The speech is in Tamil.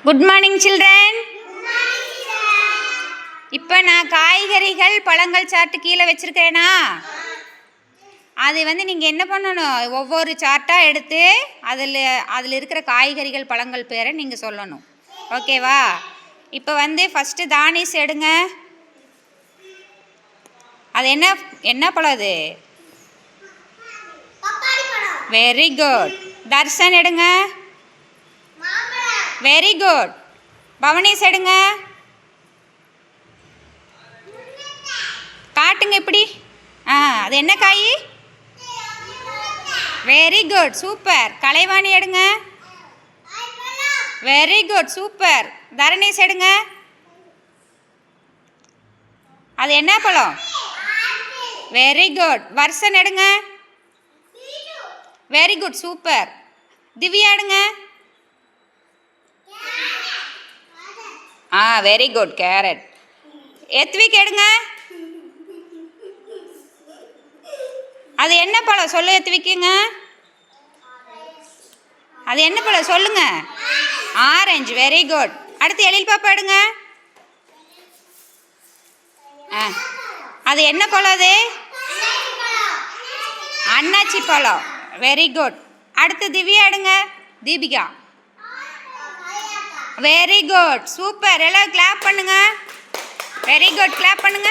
Good morning children. இப்போ நான் காய்கறிகள் பழங்கள் சார்ட்டு கீழே வச்சுருக்கேனா, அது நீங்கள் என்ன பண்ணணும், ஒவ்வொரு சார்ட்டாக எடுத்து அதில் இருக்கிற காய்கறிகள் பழங்கள் பேரை நீங்கள் சொல்லணும். ஓகேவா? இப்போ ஃபஸ்ட்டு தானிஸ் எடுங்க. அது என்ன பழம் அது? Very good. தர்ஷன் எடுங்க. Very good. பவனீஸ் எடுங்க. காட்டுங்க இப்படி. அது என்ன காய்? Very good, super. கலைவாணி எடுங்க. Very good, super. தரணீஸ் எடுங்க. அது என்ன பழம்? Very good. வர்ஷன் எடுங்க. Very good, super. திவ்யா எடுங்க. Very good, carrot. எத்விக் எடுங்க. அது என்ன பழம் சொல்லு எத்விக்குங்க. அது என்ன பழம் சொல்லுங்க. ஆரஞ்சு. Very good. அடுத்து எழில் பாப்பா எடுங்க. அது என்ன பழம்? அது அன்னாச்சி பழம். Very good. அடுத்து திவ்யா எடுங்க. தீபிகா. Very good, super. எல்லாம் கிளாப் பண்ணுங்க. வெரி குட், கிளாப் பண்ணுங்க.